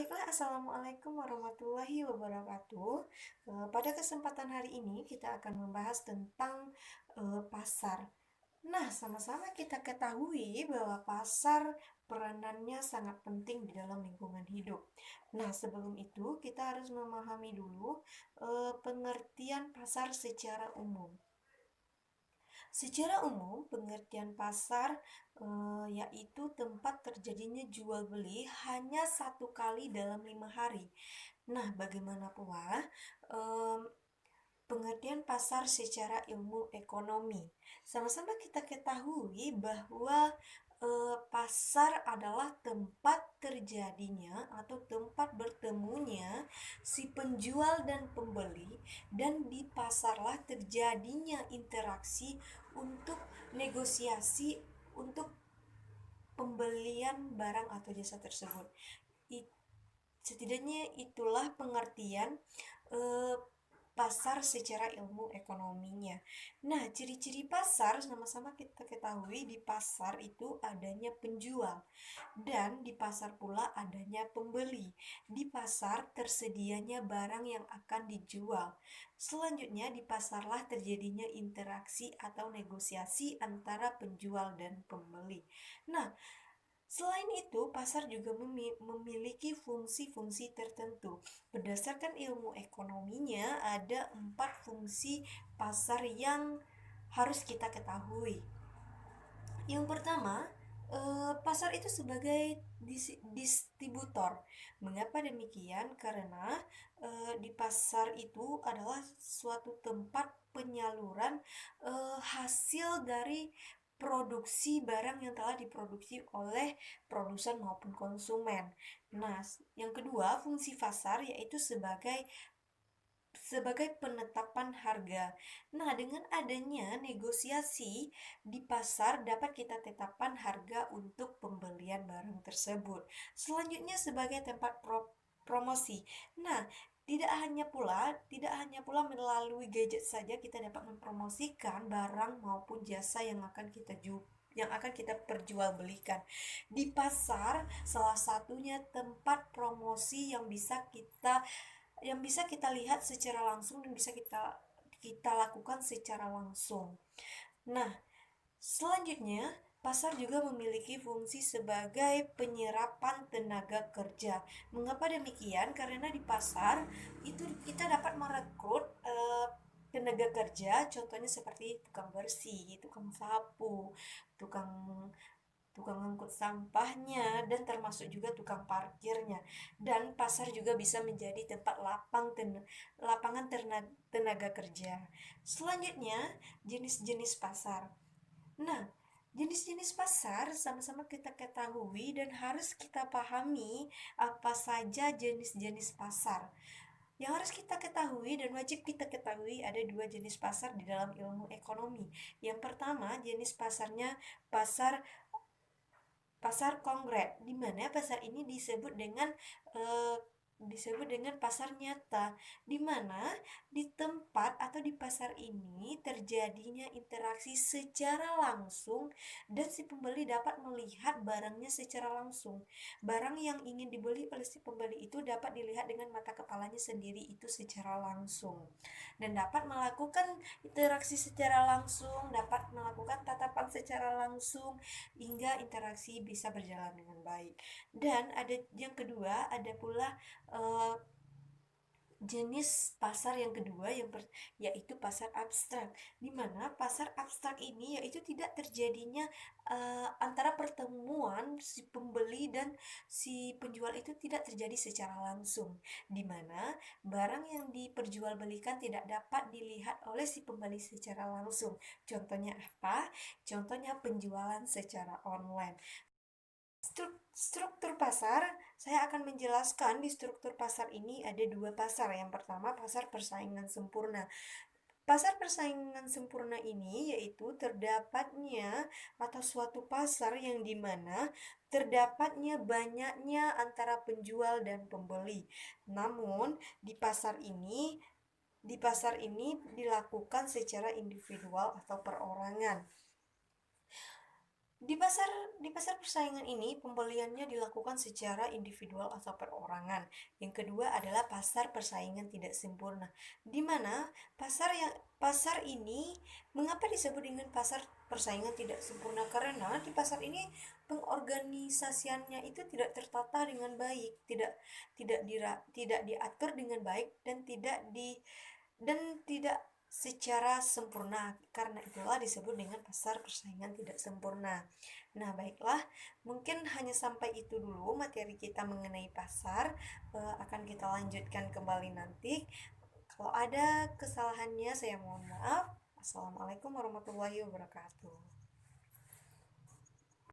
Baiklah, Assalamualaikum warahmatullahi wabarakatuh. Pada kesempatan hari ini kita akan membahas tentang pasar. Nah, sama-sama kita ketahui bahwa pasar peranannya sangat penting di dalam lingkungan hidup. Nah, sebelum itu kita harus memahami dulu pengertian pasar secara umum. Secara umum, pengertian pasar yaitu tempat terjadinya jual beli hanya satu kali dalam 5 hari. Nah, bagaimana pula em, pengertian pasar secara ilmu ekonomi? Sama-sama kita ketahui bahwa pasar adalah tempat terjadinya atau tempat bertemunya si penjual dan pembeli, dan di pasarlah terjadinya interaksi untuk negosiasi untuk pembelian barang atau jasa tersebut. Setidaknya itulah pengertian eh, pasar secara ilmu ekonominya. Nah, ciri-ciri pasar sama-sama kita ketahui, di pasar itu adanya penjual dan di pasar pula adanya pembeli. Di pasar tersedianya barang yang akan dijual. Selanjutnya di pasarlah terjadinya interaksi atau negosiasi antara penjual dan pembeli. Nah, selain itu, pasar juga memiliki fungsi-fungsi tertentu. Berdasarkan ilmu ekonominya, ada 4 fungsi pasar yang harus kita ketahui. Yang pertama, pasar itu sebagai distributor. Mengapa demikian? Karena di pasar itu adalah suatu tempat penyaluran hasil dari produksi barang yang telah diproduksi oleh produsen maupun konsumen. Nah, yang kedua, fungsi pasar yaitu sebagai penetapan harga. Nah, dengan adanya negosiasi di pasar dapat kita tetapkan harga untuk pembelian barang tersebut. Selanjutnya sebagai tempat promosi. Nah, tidak hanya pula melalui gadget saja kita dapat mempromosikan barang maupun jasa yang akan kita perjualbelikan. Di pasar salah satunya tempat promosi yang bisa kita lihat secara langsung dan bisa kita lakukan secara langsung. Nah, selanjutnya, pasar juga memiliki fungsi sebagai penyerapan tenaga kerja. Mengapa demikian? Karena di pasar itu kita dapat merekrut tenaga kerja, contohnya seperti tukang bersih, tukang sapu, tukang tukang angkut sampahnya, dan termasuk juga tukang parkirnya. Dan pasar juga bisa menjadi tempat lapangan tenaga kerja. Selanjutnya, jenis-jenis pasar. Nah, jenis-jenis pasar sama-sama kita ketahui dan harus kita pahami apa saja jenis-jenis pasar. Yang harus kita ketahui dan wajib kita ketahui, ada 2 jenis pasar di dalam ilmu ekonomi. Yang pertama, jenis pasarnya pasar pasar konkret, di mana pasar ini eh, disebut dengan pasar nyata, di mana di tempat atau di pasar ini terjadinya interaksi secara langsung dan si pembeli dapat melihat barangnya secara langsung. Barang yang ingin dibeli oleh si pembeli itu dapat dilihat dengan mata kepalanya sendiri itu secara langsung, dan dapat melakukan interaksi secara langsung, dapat melakukan tatapan secara langsung, hingga interaksi bisa berjalan dengan baik. Dan ada yang kedua, ada pula uh, jenis pasar yang kedua yaitu pasar abstrak, di mana pasar abstrak ini yaitu tidak terjadinya antara pertemuan si pembeli dan si penjual itu tidak terjadi secara langsung, di mana barang yang diperjualbelikan tidak dapat dilihat oleh si pembeli secara langsung. Contohnya apa? Contohnya penjualan secara online. Struktur pasar, saya akan menjelaskan. Di struktur pasar ini ada 2 pasar. Yang pertama, pasar persaingan sempurna. Pasar persaingan sempurna ini yaitu terdapatnya atau suatu pasar yang dimana terdapatnya banyaknya antara penjual dan pembeli. Namun di pasar ini dilakukan secara individual atau perorangan. Di pasar persaingan ini pembeliannya dilakukan secara individual atau perorangan. Yang kedua adalah pasar persaingan tidak sempurna. Di mana pasar ini mengapa disebut dengan pasar persaingan tidak sempurna? Karena di pasar ini pengorganisasiannya itu tidak tertata dengan baik, tidak diatur dengan baik dan tidak secara sempurna. Karena itulah disebut dengan pasar persaingan tidak sempurna. Nah, baiklah, mungkin hanya sampai itu dulu materi kita mengenai pasar. Akan kita lanjutkan kembali nanti. Kalau ada kesalahannya, saya mohon maaf. Assalamualaikum warahmatullahi wabarakatuh.